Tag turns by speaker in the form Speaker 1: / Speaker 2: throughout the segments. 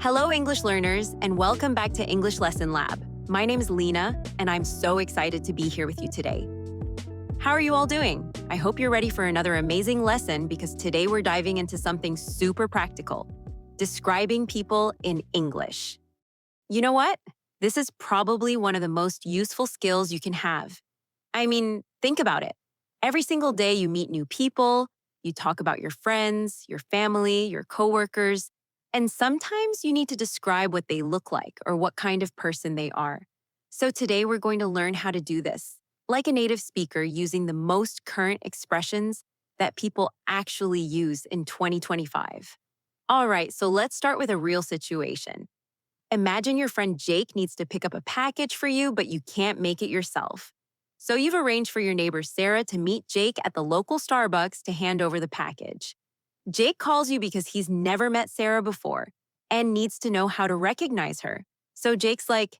Speaker 1: Hello, English learners, and welcome back to English Lesson Lab. My name is Lena, and I'm so excited to be here with you today. How are you all doing? I hope you're ready for another amazing lesson because today we're diving into something super practical, describing people in English. You know what? This is probably one of the most useful skills you can have. I mean, think about it. Every single day you meet new people, you talk about your friends, your family, your coworkers, and sometimes you need to describe what they look like or what kind of person they are. So today we're going to learn how to do this, like a native speaker using the most current expressions that people actually use in 2025. All right, so let's start with a real situation. Imagine your friend Jake needs to pick up a package for you, but you can't make it yourself. So you've arranged for your neighbor Sarah to meet Jake at the local Starbucks to hand over the package. Jake calls you because he's never met Sarah before and needs to know how to recognize her. So Jake's like,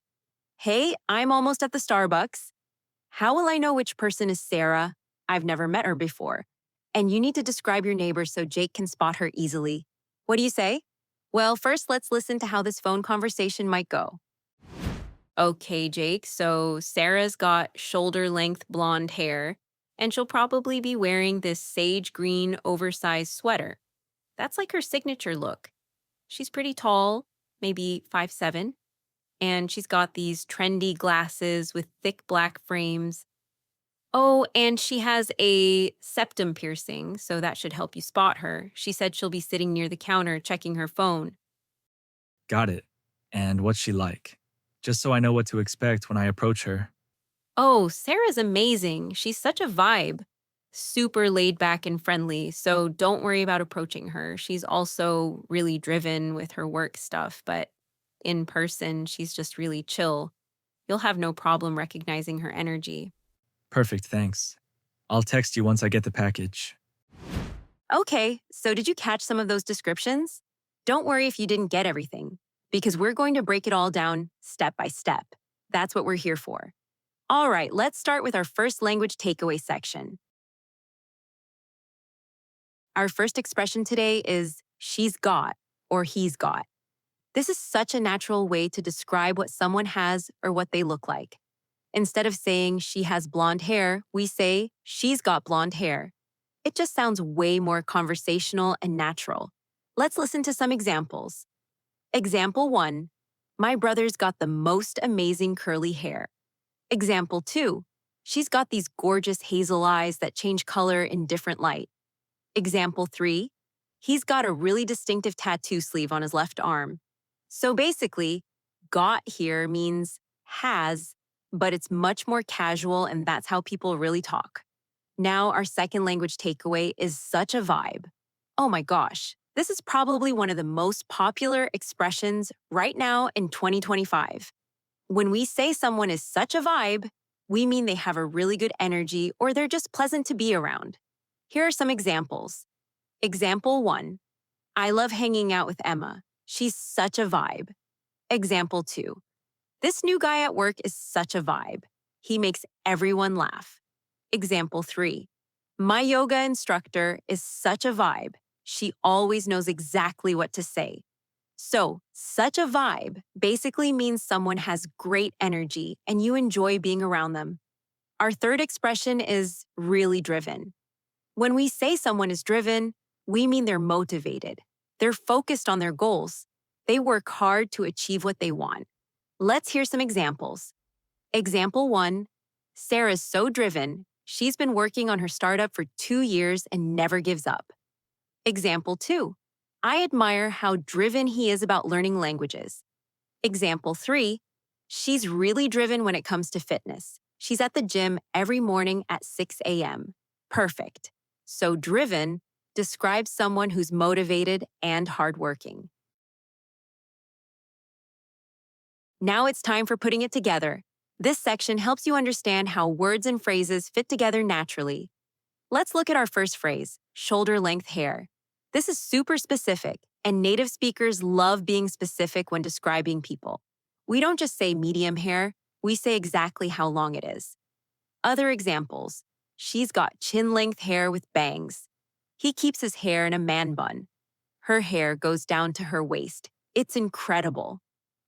Speaker 1: "Hey, I'm almost at the Starbucks. How will I know which person is Sarah? I've never met her before." And you need to describe your neighbor so Jake can spot her easily. What do you say? Well, first let's listen to how this phone conversation might go. Okay, Jake, so Sarah's got shoulder-length blonde hair, and she'll probably be wearing this sage green oversized sweater. That's like her signature look. She's pretty tall, maybe 5'7", and she's got these trendy glasses with thick black frames. Oh, and she has a septum piercing, so that should help you spot her. She said she'll be sitting near the counter checking her phone.
Speaker 2: Got it. And what's she like? Just so I know what to expect when I approach her.
Speaker 1: Oh, Sarah's amazing. She's such a vibe. Super laid back and friendly, so don't worry about approaching her. She's also really driven with her work stuff, but in person, she's just really chill. You'll have no problem recognizing her energy.
Speaker 2: Perfect, thanks. I'll text you once I get the package.
Speaker 1: Okay, so did you catch some of those descriptions? Don't worry if you didn't get everything, because we're going to break it all down step by step. That's what we're here for. All right, let's start with our first language takeaway section. Our first expression today is she's got or he's got. This is such a natural way to describe what someone has or what they look like. Instead of saying she has blonde hair, we say she's got blonde hair. It just sounds way more conversational and natural. Let's listen to some examples. Example 1, my brother's got the most amazing curly hair. Example 2, she's got these gorgeous hazel eyes that change color in different light. Example 3, he's got a really distinctive tattoo sleeve on his left arm. So basically, got here means has, but it's much more casual and that's how people really talk. Now, our second language takeaway is such a vibe. Oh my gosh, this is probably one of the most popular expressions right now in 2025. When we say someone is such a vibe, we mean they have a really good energy or they're just pleasant to be around. Here are some examples. Example 1, I love hanging out with Emma. She's such a vibe. Example 2, this new guy at work is such a vibe. He makes everyone laugh. Example 3, my yoga instructor is such a vibe. She always knows exactly what to say. So, such a vibe basically means someone has great energy and you enjoy being around them. Our third expression is really driven. When we say someone is driven, we mean they're motivated. They're focused on their goals. They work hard to achieve what they want. Let's hear some examples. Example 1, Sarah's so driven, she's been working on her startup for 2 years and never gives up. Example 2, I admire how driven he is about learning languages. Example 3, she's really driven when it comes to fitness. She's at the gym every morning at 6 a.m. Perfect. So driven describes someone who's motivated and hardworking. Now it's time for putting it together. This section helps you understand how words and phrases fit together naturally. Let's look at our first phrase, shoulder-length hair. This is super specific, and native speakers love being specific when describing people. We don't just say medium hair, we say exactly how long it is. Other examples, she's got chin-length hair with bangs. He keeps his hair in a man bun. Her hair goes down to her waist. It's incredible.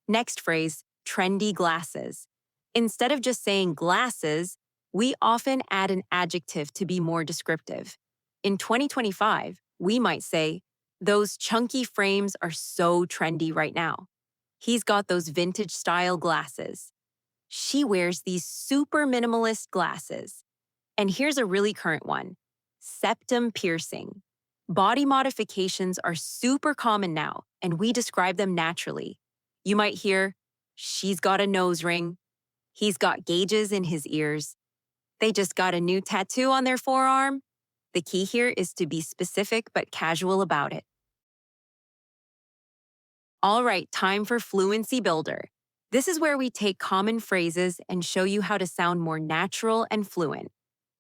Speaker 1: Next phrase, trendy glasses. Instead of just saying glasses, we often add an adjective to be more descriptive. In 2025, we might say, those chunky frames are so trendy right now. He's got those vintage style glasses. She wears these super minimalist glasses. And here's a really current one, septum piercing. Body modifications are super common now, and we describe them naturally. You might hear, she's got a nose ring, he's got gauges in his ears, they just got a new tattoo on their forearm. The key here is to be specific but casual about it. All right, time for Fluency Builder. This is where we take common phrases and show you how to sound more natural and fluent.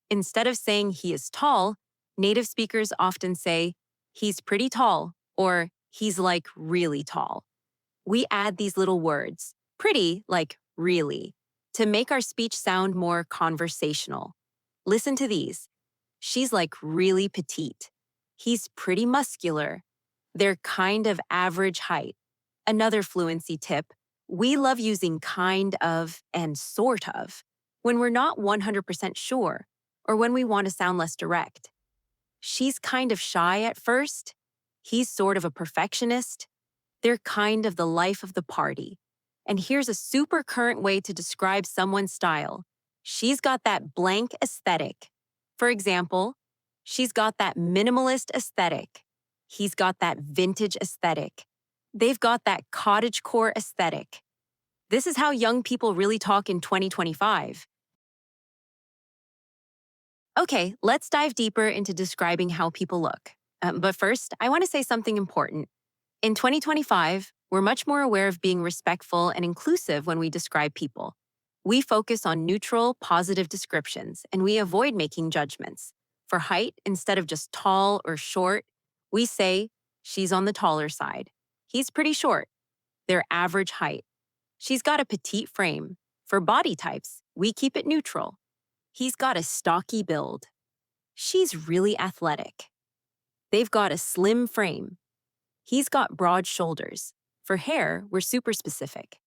Speaker 1: Instead of saying he is tall, native speakers often say, he's pretty tall, or he's like really tall. We add these little words, pretty like really, to make our speech sound more conversational. Listen to these. She's like really petite. He's pretty muscular. They're kind of average height. Another fluency tip, we love using kind of and sort of when we're not 100% sure or when we want to sound less direct. She's kind of shy at first. He's sort of a perfectionist. They're kind of the life of the party. And here's a super current way to describe someone's style. She's got that blank aesthetic. For example, she's got that minimalist aesthetic. He's got that vintage aesthetic. They've got that cottagecore aesthetic. This is how young people really talk in 2025. Okay, let's dive deeper into describing how people look. But first, I want to say something important. In 2025, we're much more aware of being respectful and inclusive when we describe people. We focus on neutral, positive descriptions, and we avoid making judgments. For height, instead of just tall or short, we say, she's on the taller side. He's pretty short. They're average height. She's got a petite frame. For body types, we keep it neutral. He's got a stocky build. She's really athletic. They've got a slim frame. He's got broad shoulders. For hair, we're super specific.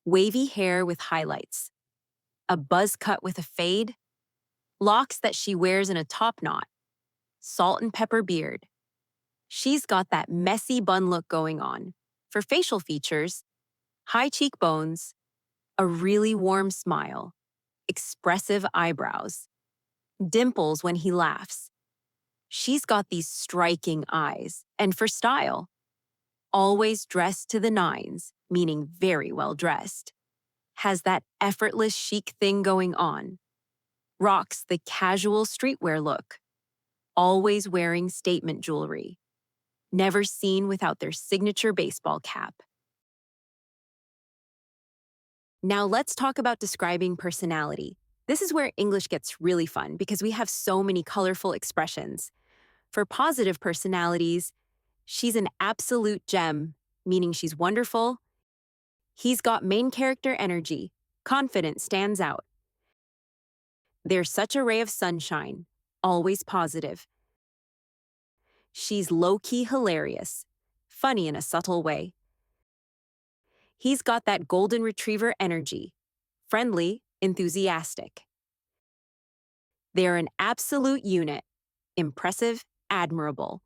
Speaker 1: Wavy hair with highlights. A buzz cut with a fade. Locks that she wears in a top knot. Salt and pepper beard. She's got that messy bun look going on. For facial features, high cheekbones, a really warm smile, expressive eyebrows, dimples when he laughs. She's got these striking eyes. And for style, always dressed to the nines, meaning very well dressed. Has that effortless chic thing going on. Rocks the casual streetwear look. Always wearing statement jewelry. Never seen without their signature baseball cap. Now let's talk about describing personality. This is where English gets really fun because we have so many colorful expressions. For positive personalities, she's an absolute gem, meaning she's wonderful. He's got main character energy. Confidence stands out. They're such a ray of sunshine, always positive. She's low-key hilarious, funny in a subtle way. He's got that golden retriever energy, friendly, enthusiastic. They're an absolute unit, impressive, admirable.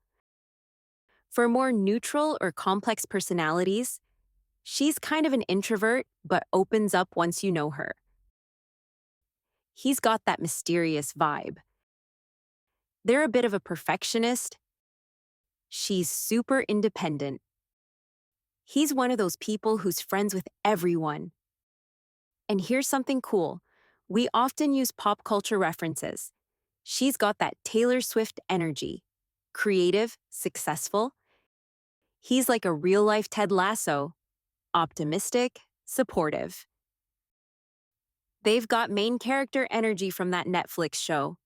Speaker 1: For more neutral or complex personalities, she's kind of an introvert but opens up once you know her. He's got that mysterious vibe. They're a bit of a perfectionist. She's super independent. He's one of those people who's friends with everyone. And here's something cool. We often use pop culture references. She's got that Taylor Swift energy. Creative, successful. He's like a real-life Ted Lasso. Optimistic, supportive. They've got main character energy from that Netflix show.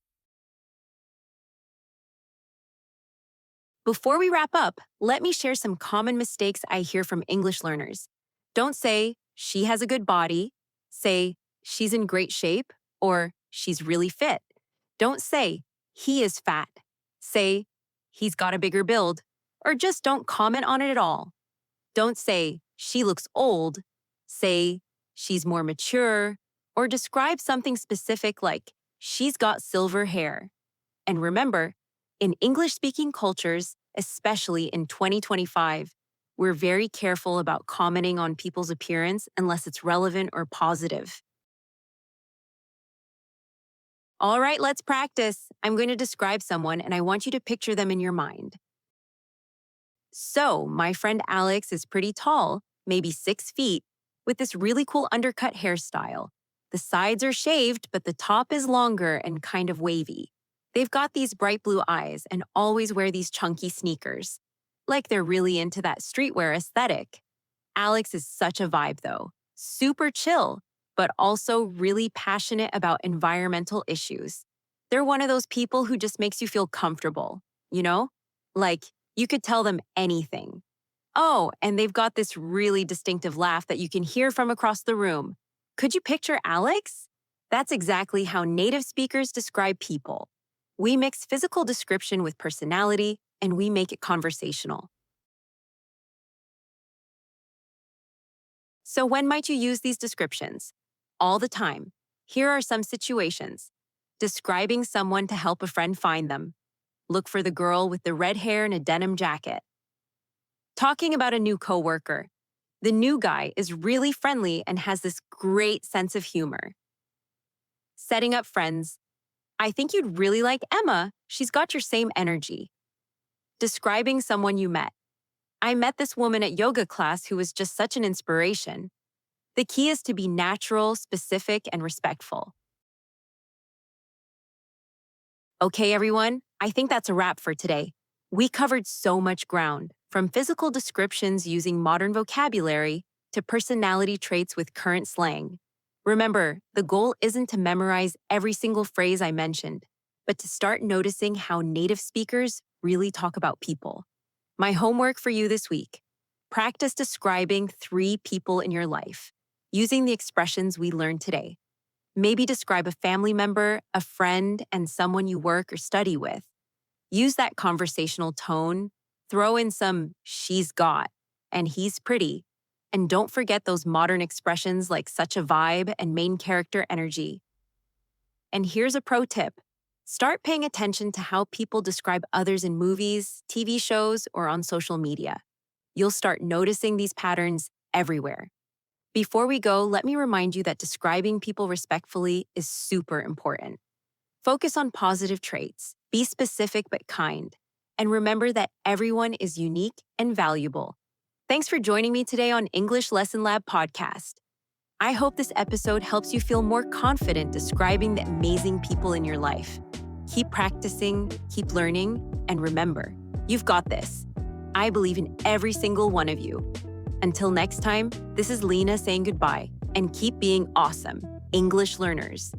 Speaker 1: Before we wrap up, let me share some common mistakes I hear from English learners. Don't say, she has a good body. Say, she's in great shape, or she's really fit. Don't say, he is fat. Say, he's got a bigger build, or just don't comment on it at all. Don't say, she looks old. Say, she's more mature, or describe something specific like, she's got silver hair. And remember, in English speaking cultures, especially in 2025, we're very careful about commenting on people's appearance unless it's relevant or positive. All right, let's practice. I'm going to describe someone and I want you to picture them in your mind. So, my friend Alex is pretty tall, maybe 6 feet, with this really cool undercut hairstyle. The sides are shaved, but the top is longer and kind of wavy. They've got these bright blue eyes and always wear these chunky sneakers. Like they're really into that streetwear aesthetic. Alex is such a vibe, though. Super chill, but also really passionate about environmental issues. They're one of those people who just makes you feel comfortable, you know? Like, you could tell them anything. Oh, and they've got this really distinctive laugh that you can hear from across the room. Could you picture Alex? That's exactly how native speakers describe people. We mix physical description with personality, and we make it conversational. So, when might you use these descriptions? All the time. Here are some situations. Describing someone to help a friend find them. Look for the girl with the red hair and a denim jacket. Talking about a new coworker. The new guy is really friendly and has this great sense of humor. Setting up friends. I think you'd really like Emma. She's got your same energy. Describing someone you met. I met this woman at yoga class who was just such an inspiration. The key is to be natural, specific, and respectful. Okay, everyone, I think that's a wrap for today. We covered so much ground, from physical descriptions using modern vocabulary to personality traits with current slang. Remember, the goal isn't to memorize every single phrase I mentioned, but to start noticing how native speakers really talk about people. My homework for you this week: practice describing 3 people in your life using the expressions we learned today. Maybe describe a family member, a friend, and someone you work or study with. Use that conversational tone, throw in some she's got and he's pretty, and don't forget those modern expressions like such a vibe and main character energy. And here's a pro tip: start paying attention to how people describe others in movies, TV shows, or on social media. You'll start noticing these patterns everywhere. Before we go, let me remind you that describing people respectfully is super important. Focus on positive traits, be specific but kind, and remember that everyone is unique and valuable. Thanks for joining me today on English Lesson Lab podcast. I hope this episode helps you feel more confident describing the amazing people in your life. Keep practicing, keep learning, and remember, you've got this. I believe in every single one of you. Until next time, this is Lena saying goodbye, and keep being awesome, English learners.